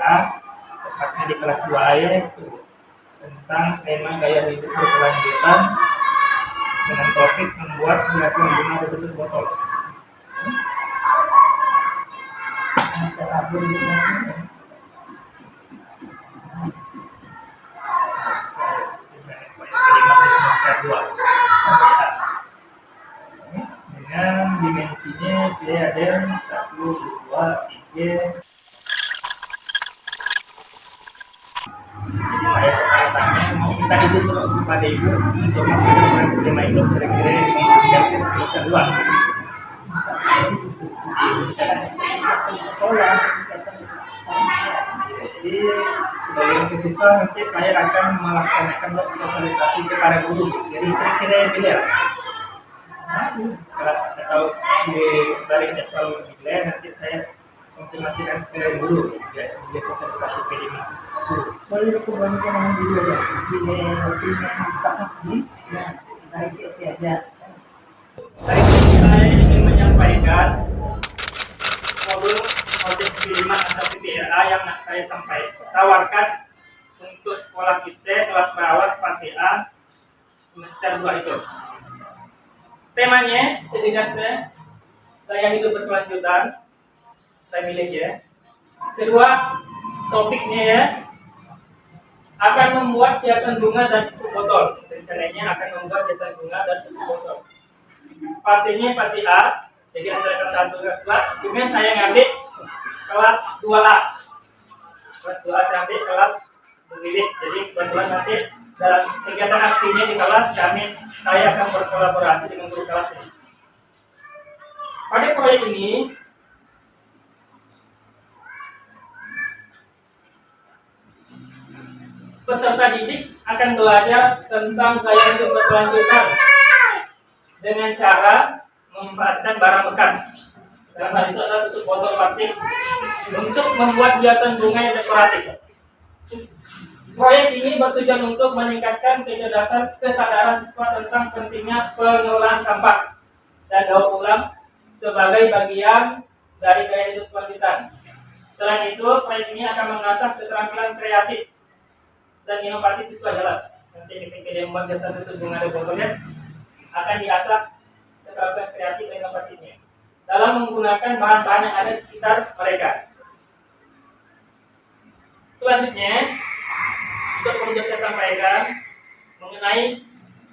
PDA, tepatnya di kelas 2A yaitu tentang tema gaya hidup berkelanjutan dengan topik membuat hiasan bunga berbentuk botol. Dengan dimensinya saya ada 1, 2, 3. Saya tanya mau minta izin kepada ibu untuk melakukan tema itu kira-kira dimensikan ke semester 2. Sekolah. Jadi sebagai siswa nanti saya akan melaksanakan sosialisasi kepada guru. Jadi kira-kira yang dilihat atau dari jadwal dilihat nanti saya konfirmasikan ke guru ya dia sosialisasi ke ini. Boleh dikembangkan dengan dulu ya. Di tak ya dari siapa aja. Saya ingin menyampaikan modul audit kiriman atau PPRA yang saya sampaikan tawarkan untuk sekolah kita kelas perawat fase A semester 2 itu. Temanya sedikit saya gaya hidup berkelanjutan saya milih ya. Kedua topiknya ya akan membuat hiasan bunga dan susu botol. Rencananya akan membuat hiasan bunga dan susu botol. Fasenya fase A, jadi antara kelas 1 kelas 2. Cuma saya ngambil kelas 2A. Kelas 2A saya ambil kelas bibit. Jadi kebetulan nanti dalam kegiatan aksinya di kelas saya akan berkolaborasi dengan guru kelas ini. Pada proyek ini peserta didik akan belajar tentang gaya hidup berkelanjutan dengan cara memanfaatkan barang bekas. Dalam hal itu adalah tutup botol plastik untuk membuat hiasan bunga yang dekoratif. Proyek ini bertujuan untuk meningkatkan kesadaran siswa tentang pentingnya pengelolaan sampah dan daur ulang sebagai bagian dari gaya hidup berkelanjutan. Selain itu, proyek ini akan mengasah keterampilan kreatif dan inovatif siswa jelas. Nanti ketika dia membuat jasa tutup bunga dan botolnya akan diasah keterampilan kreatif dan inovatifnya dalam menggunakan bahan-bahan yang ada di sekitar mereka. Selanjutnya, untuk penutup saya sampaikan mengenai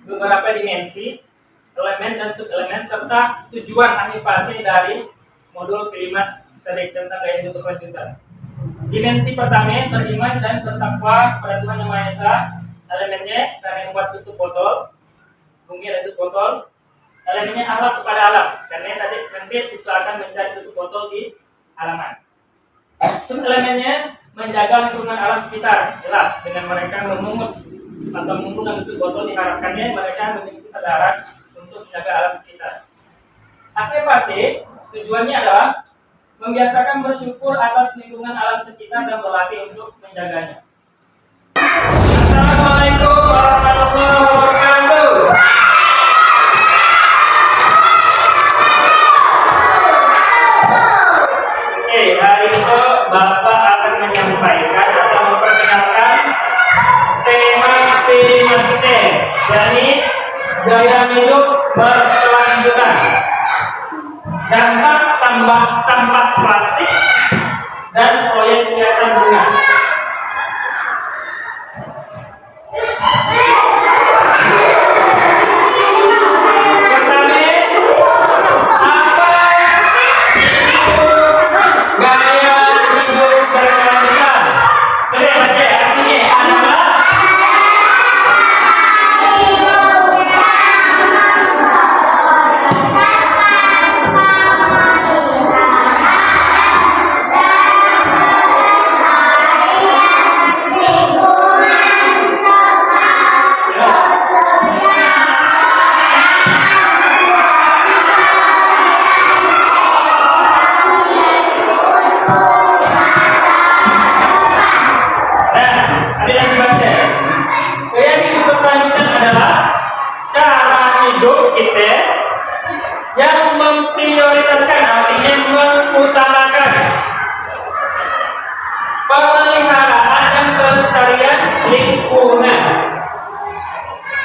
beberapa dimensi, elemen dan subelemen serta tujuan akhir fase dari modul kelima tentang gaya hidup berkelanjutan. Dimensi pertama beriman dan bertakwa kepada Tuhan Yang Maha Esa. Elemennya karena membuat tutup botol, bunga dan tutup botol. Elemennya akhlak kepada alam, karena tadi nanti siswa akan mencari tutup botol di halaman. Elemennya menjaga lingkungan alam sekitar, jelas dengan mereka memungut atau menggunakan tutup botol diharapkannya mereka memiliki kesadaran untuk menjaga alam sekitar. Akhir fase tujuannya adalah membiasakan bersyukur atas lingkungan alam sekitar dan berlatih untuk menjaganya. Assalamualaikum warahmatullahi wabarakatuh. Oke, hari itu Bapak akan menyampaikan atau memperkenalkan tema kita, yakni gaya hidup berkelanjutan. Dampak sampah plastik dan proyek hiasan bunga. Pertama, apa itu gaya hidup berkelanjutan? Artinya adalah lingkungan.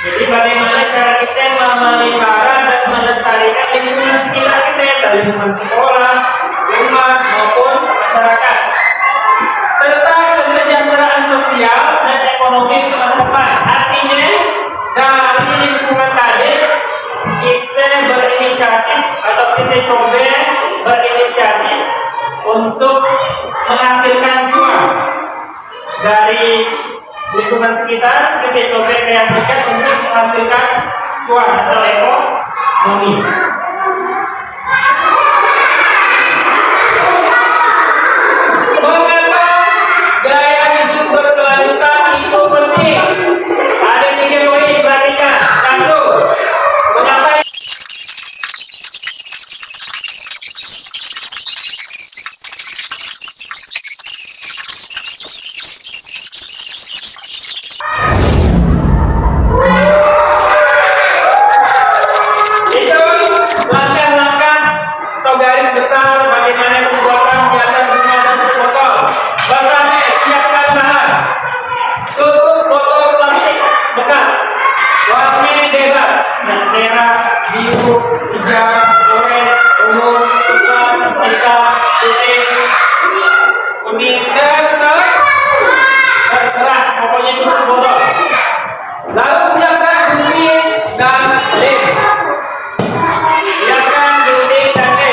Jadi bagaimana cara kita memelihara dan melestarikan lingkungan sekitar kita, dari lingkungan sekolah, rumah maupun masyarakat, serta kesejahteraan sosial dan ekonomi ke masa depan. Artinya dari lingkungan tadi kita berinisiatif atau kita coba berinisiatif untuk menghasilkan cuan dari lingkungan sekitar. Kita coba kreasikan untuk menghasilkan cuan atau ekonomi. Mengapa gaya hidup berkelanjutan itu penting? Ada 3 poin, perhatikan. 1. Mengapa langkah-langkah atau garis besar bagaimana pembuatan hiasan bunga dan tutup botol. Pertama, siapkan bahan. Tutup botol plastik bekas, warnanya bebas, merah, biru, hijau, oranye, ungu, coklat, hitam, putih, kuning, terserah. Pokoknya tutup botol. Lalu siapkan gunting dan lem.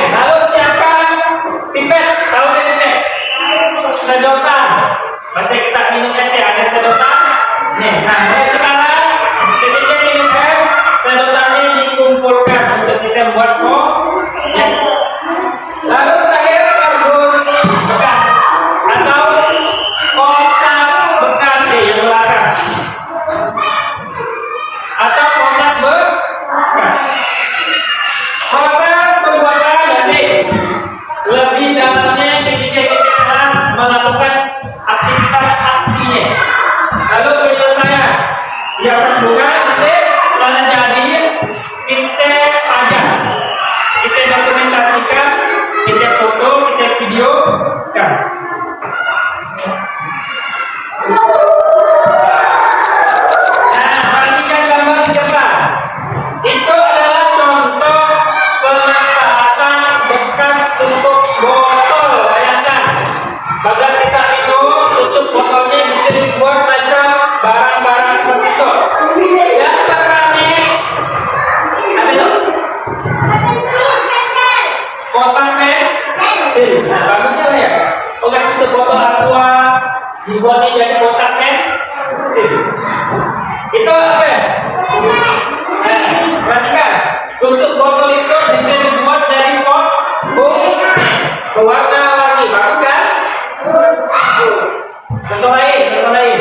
Lalu siapkan pipet, tahu kan pipet? Sedotan. Masa kita minum es ya, ada sedotan. Nih, nah mulai sekarang ketika minum es, sedotannya dikumpulkan untuk kita buat kok. Ya. Lalu terakhir kardus bekas atau kotak bekas yang belakang atau kotak bekas. Proses pembuatan nanti lebih dalamnya ketika kita akan melakukan aktivitas aksinya. Lalu penyelesaian hiasan bunga nanti setelah jadi kita pajang, kita dokumentasikan, kita foto, kita videokan. Nah, perhatikan gambar di depan. Itu adalah contoh pemanfaatan bekas tutup botol. Bayangkan, bagas kita minum, tutup botolnya bisa dibuat macam barang-barang seperti itu. Yang pertama, apa itu? Kotak pensil. Nah, bagusnya ya. Oke, tutup botol aqua dibuatnya jadi kotak pensil. Itu apa ya? Perhatikan, tutup botol itu bisa dibuat dari pot berwarna-warni, bagus kan? Contoh lain.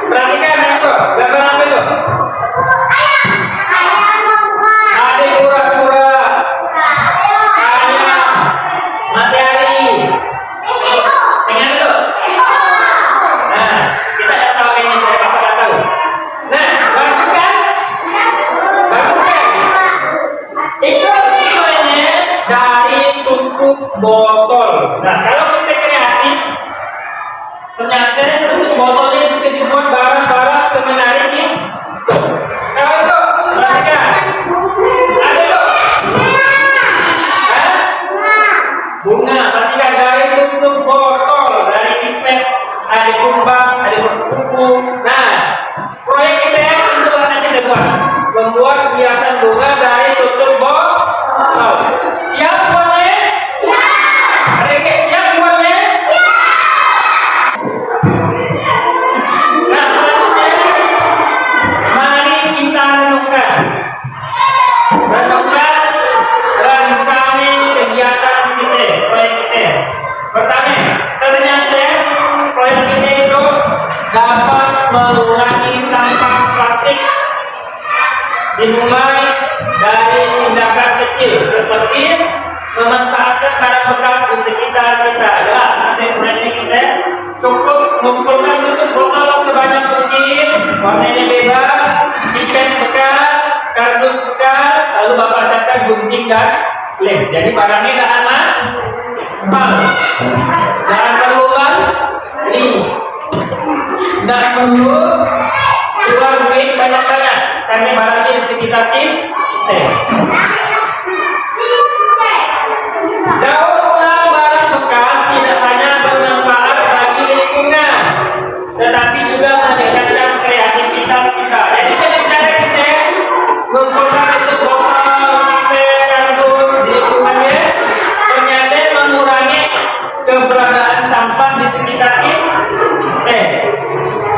Perhatikan itu, gambar apa itu? Ada kura-kura, ayam, matahari. Dengan itu. Nah, kita tidak tahu ini, saya tidak tahu. Nah, bagus kan? Bagus kan? Itu semuanya dari tutup botol. Nah, kalau kita kreatif, ternyata tutup botolnya bisa dibuat barang-barang semenarik ini. Kalau itu, perhatikan. Ada itu. Bunga, perhatikan dari tutup botol, dari pipet, ada kumbang, ada kupu-kupu. Nah, proyek kita itu nanti depan membuat hiasan bunga dari tutup botol. Siap buatnya? Mereka siap buatnya? Nah, selanjutnya mari kita renungkan rencana kegiatan kita, proyek kita. Pertama, ternyata proyek kita itu dapat mengurangi sampah plastik. Dimulai dari tindakan kecil seperti memanfaatkan barang bekas di sekitar kita. Jelas, nanti proyek kita cukup mengumpulkan tutup botol sebanyak mungkin, warnanya bebas, pipet bekas, kardus bekas, lalu bapak siapkan gunting dan lem. Jadi barangnya tidak aman Hafal. Jangan terulang nih. Tidak perlu keluar duit banyak-banyak karena barangnya di sekitar kita. Daur ulang barang bekas tidak hanya bermanfaat bagi lingkungan, tetapi juga meningkatkan kreativitas kita. Jadi dengan cara kita mengumpulkan itu botol, pipet, kardus di lingkungannya, ternyata mengurangi keberadaan sampah di sekitar kita.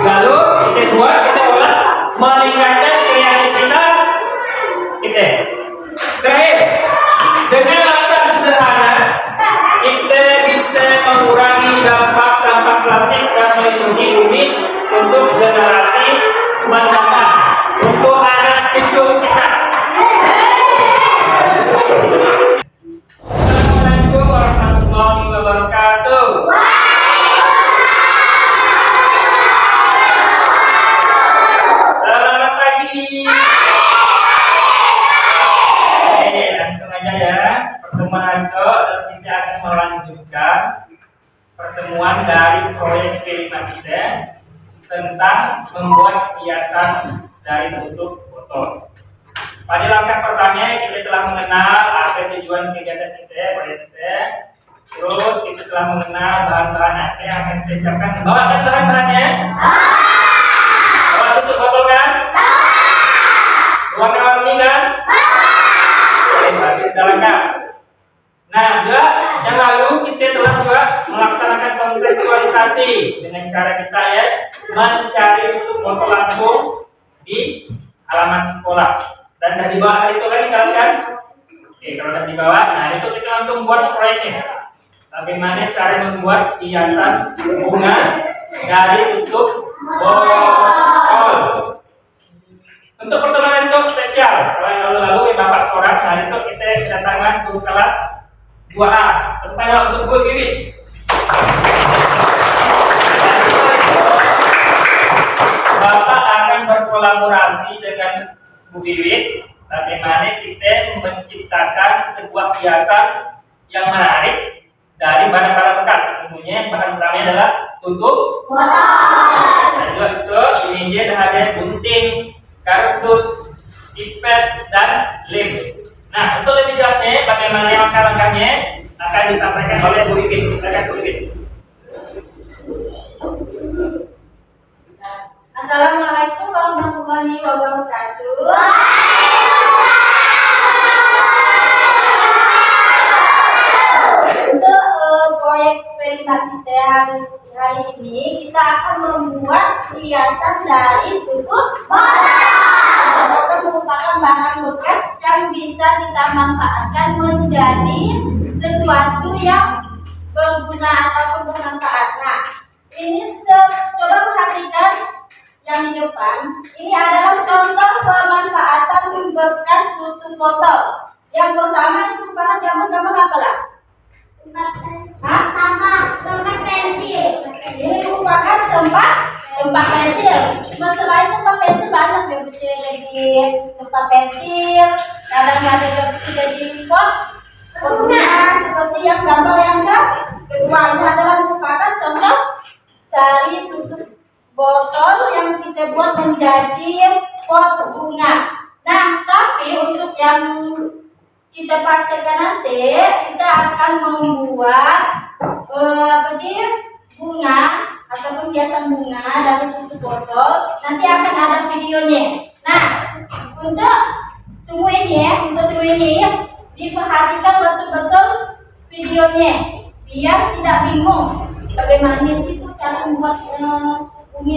Lalu kita buat, kita olah, meningkatkan kreativitas kita. Terakhir, dengan langkah sederhana kita bisa mengurangi dampak sampah plastik dan melindungi bumi untuk generasi mendatang, untuk anak cucu kita. Assalamualaikum warahmatullahi wabarakatuh. Selamat pagi. Langsung aja ya. Pertemuan itu kita akan melanjutkan pertemuan dari proyek P5 kita tentang membuat hiasan dari tutup botol. Pada langkah pertama kita telah mengenal apa tujuan kegiatan kita, proyek kita. Terus kita telah mengenal bahan-bahan apa yang akan kita siapkan. Bawakan bahan-bahannya. Bawa tutup botol kan? Warna-warni kan? Kita lengkap. Nah, juga yang lalu kita telah juga melaksanakan kontekstualisasi dengan cara kita ya mencari tutup botol langsung di halaman sekolah. Dan dari bawah itu kan dikasihkan. Oke, kalau sudah dibawa, nah itu kita langsung buat proyeknya. Bagaimana cara membuat hiasan bunga dari tutup botol. Untuk pertemuan itu spesial. Kalau yang lalu Bapak Sorak, hari itu kita kedatangan guru kelas 2A. Tepatnya untuk Bu Wiwi. Bapak akan berkolaborasi dengan Bu Wiwi. Bagaimana kita menciptakan sebuah hiasan yang menarik dari barang-barang bekas. Tentunya bahan utamanya adalah tutup botol. Dan juga itu ini dia ada gunting, kardus, pipet, dan lem. Nah, untuk lebih jelasnya bagaimana langkah-langkahnya akan disampaikan oleh Bu Iwin. Silakan Bu Iwin. Assalamualaikum warahmatullahi wabarakatuh. Untuk proyek P5 kita hari ini kita akan membuat hiasan dari tutup botol. Botol merupakan barang bekas yang bisa kita manfaatkan menjadi sesuatu yang berguna ataupun bermanfaat. Nah, ini coba perhatikan yang di depan. Ini adalah contoh pemanfaatan bekas tutup botol. Yang pertama itu merupakan gambar-gambar apa lah? Tempat pensil. Ini merupakan tempat pensil. Selain tempat pensil banyak yang bisa jadi tempat pensil. Kadang ada yang bisa jadi pot bunga seperti yang gambar yang kedua. Ini adalah merupakan contoh dari tutup botol yang kita buat menjadi pot bunga. Nah, tapi untuk yang kita praktekkan nanti, kita akan membuat bunga ataupun hiasan bunga dari tutup botol. Nanti akan ada videonya. Nah, untuk semua ini diperhatikan betul-betul videonya biar tidak bingung bagaimana sih cara membuat bunga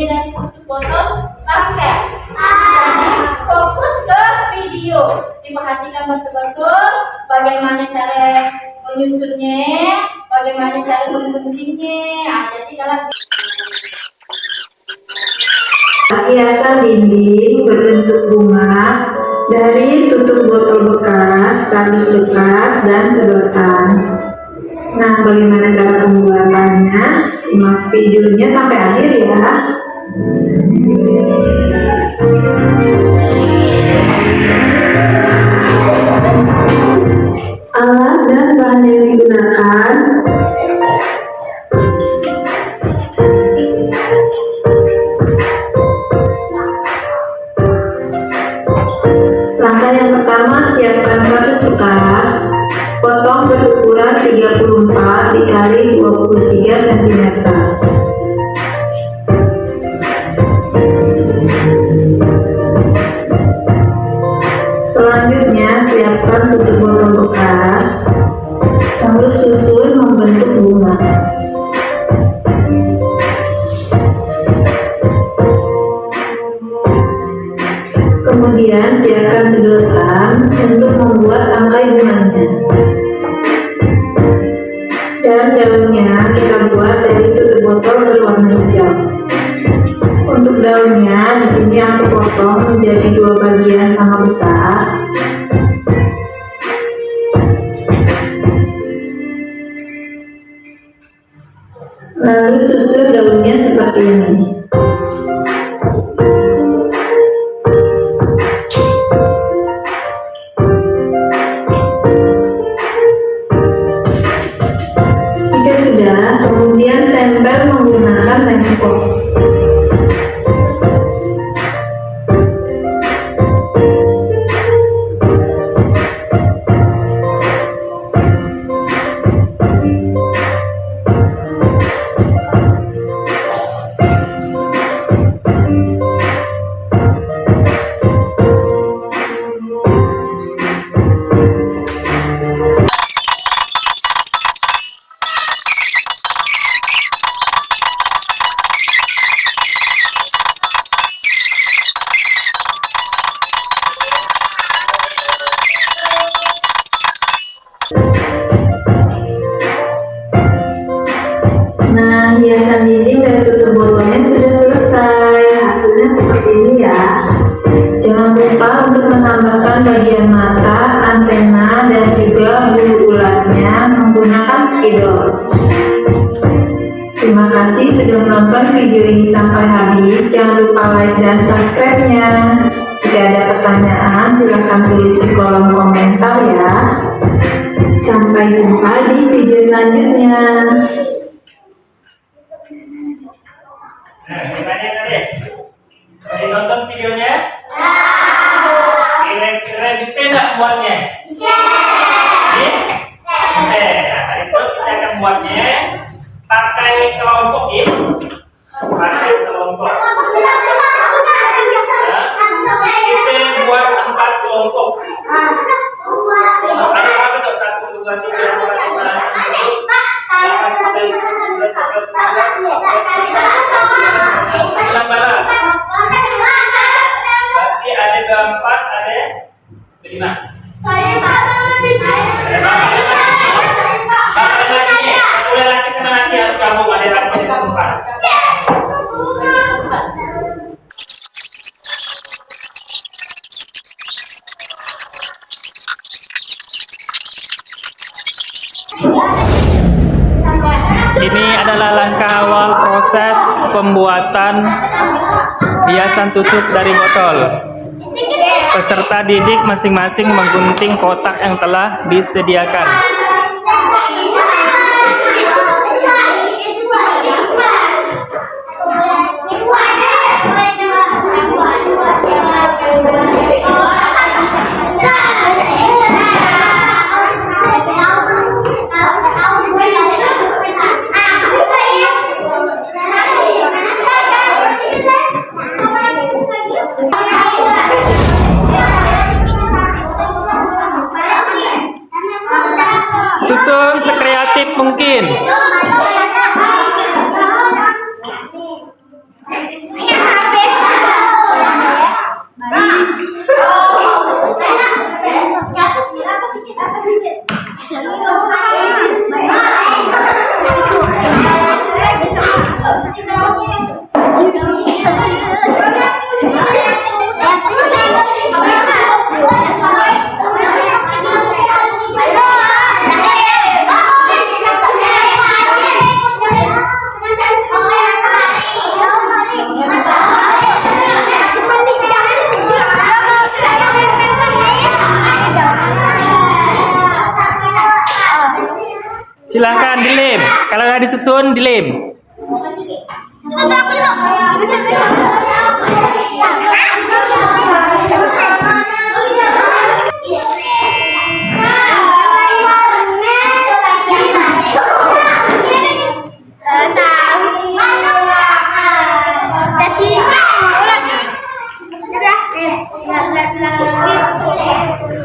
dari tutup botol. Paham nggak? Jadi fokus ke video, diperhatikan betul-betul bagaimana cara menyusunnya, bagaimana cara mengguntingnya. Jadi kalau hiasan dinding berbentuk bunga dari tutup botol bekas, kardus bekas, dan sedotan. Nah, bagaimana cara pembuatannya? Simak videonya sampai akhir ya. Alat dan bahan yang digunakan berbekas, lalu susun membentuk bunga. Kemudian siapkan sedotan untuk membuat tangkai bunganya. Dan daunnya kita buat dari tutup botol berwarna hijau. Untuk daunnya di sini aku potong menjadi 2 bagian sama besar. Lalu susun daunnya seperti ini. Jika sudah, kemudian tempel menggunakan tempo. Nah, hiasan dinding dan tutup botolnya sudah selesai. Hasilnya seperti ini ya. Jangan lupa untuk menambahkan bagian mata, antena, dan juga bulu ularnya menggunakan spidol. Terima kasih sudah menonton video ini sampai habis. Jangan lupa like dan subscribe-nya. Jika ada pertanyaan, silahkan tulis di kolom komentar ya. Sampai jumpa di video selanjutnya. Nah, gimana tadi? Udah nonton videonya? Kira-kira bisa nggak buatnya? Bisa. Bisa. Nah, itu kita akan buatnya pakai kelompok ya. Pakai kelompok. Nah, kita buat 4 kelompok. Ada berapa tuh? 1, 2, 3, 4, 5, 6, 11, berarti ada 24, ada 5. Mulai laki sama laki harus kamu ada laki 4. Ini adalah langkah awal proses pembuatan hiasan tutup dari botol. Peserta didik masing-masing menggunting kotak yang telah disediakan. Susun sekreatif mungkin. Silahkan dilem. Kalau nggak disusun, dilem.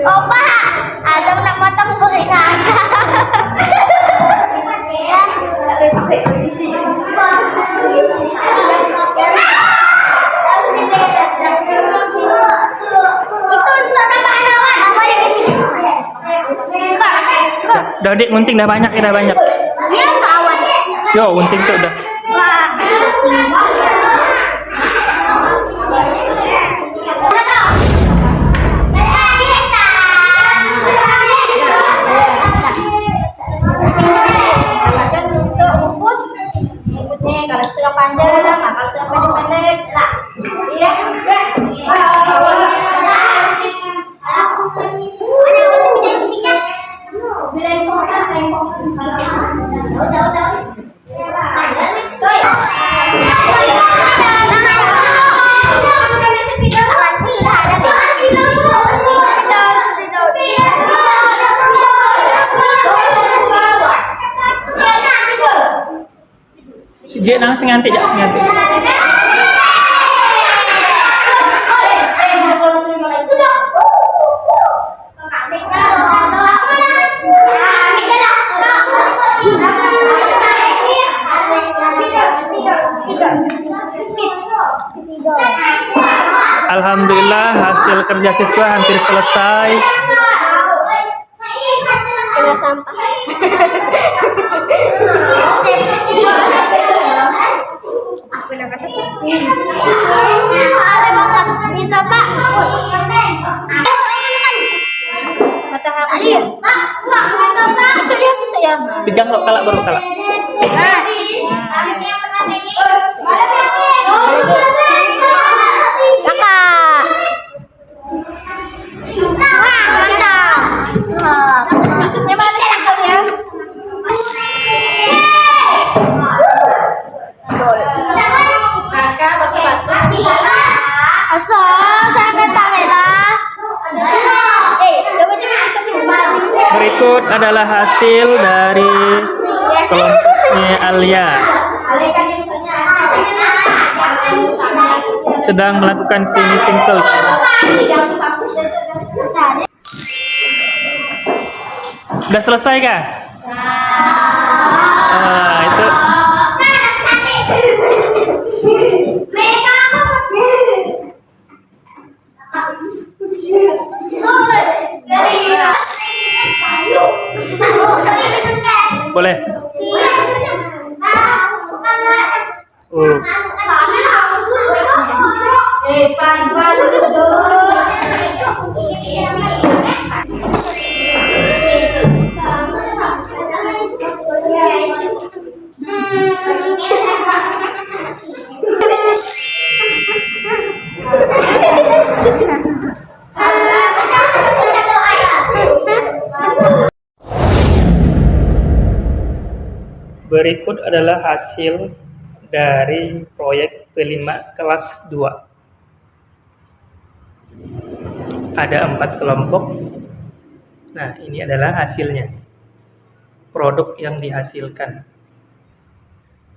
Opa, ada nak potong Udah dik, gunting dah banyak, dah banyak. Iya kawan. Yo, gunting tuh udah. Kalau setengah panjang, kalau setengah pendek-pendek, lah. Iya. Dia nang sing nganti, jak sing nganti. Alhamdulillah hasil kerja siswa hampir selesai. Pegang lo kalak baru kalak. Tutupnya mana ya kalian? Kakak, batu-batu. Sangat kamera. Berikut adalah hasil dari kelompoknya Alia. Sedang melakukan finishing touch. Udah selesai kah? Itu boleh. Berikut adalah hasil dari proyek P5 kelas 2. Ada 4 kelompok. Nah, ini adalah hasilnya. Produk yang dihasilkan.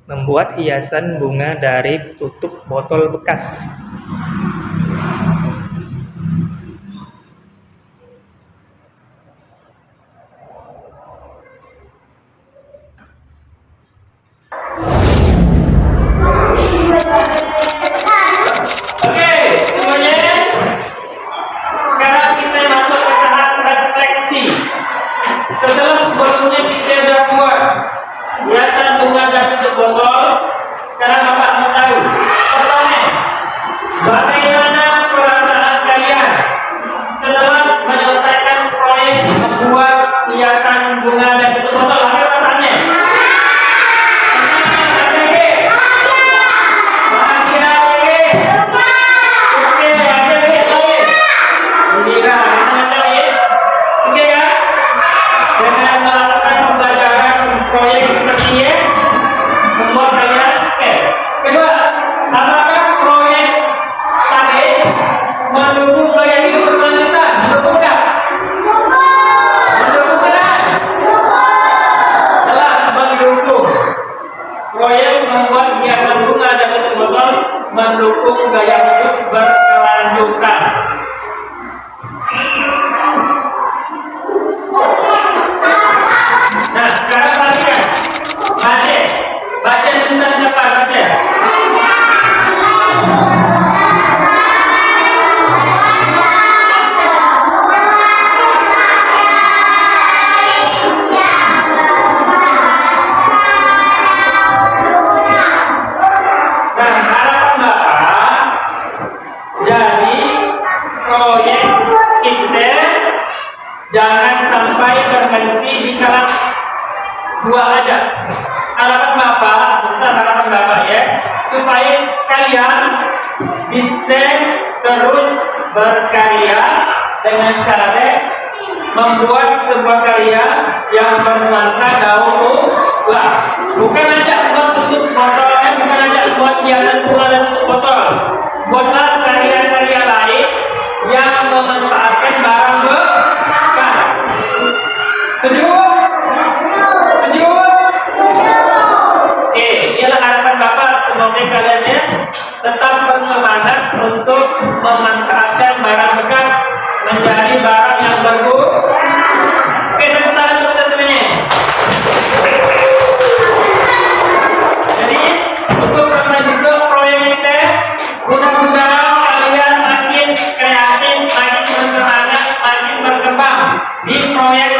Membuat hiasan bunga dari tutup botol bekas. Setelah sebelumnya kita sudah buat hiasan bunga dari tutup botol, sekarang Bapak mau tahu. Pertanyaan, bagaimana perasaan kalian setelah menyelesaikan proyek membuat hiasan bunga dari tutup botol? Apa perasaannya? Bahagia, oke, dengan melakukan pembelajaran proyek seperti ini membuat kalian scared. Bapak ya, supaya kalian bisa terus berkarya dengan cara membuat sebuah karya yang bernuansa daur ulang. Bukan aja buat tusuk botol, bukan aja buat hiasan bunga dan tutup botol. Buatlah karya-karya lain yang memanfaatkan barang bekas. Setuju? Setuju? Oke, inilah harapan Bapak. Semoga kalian tetap bersemangat untuk memanfaatkan barang bekas menjadi barang yang berguna. Oke, tepuk tangan untuk kita semuanya. Jadi, untuk berlanjut proyek kita, mudah-mudahan kalian makin kreatif, makin bersemangat, makin berkembang di proyek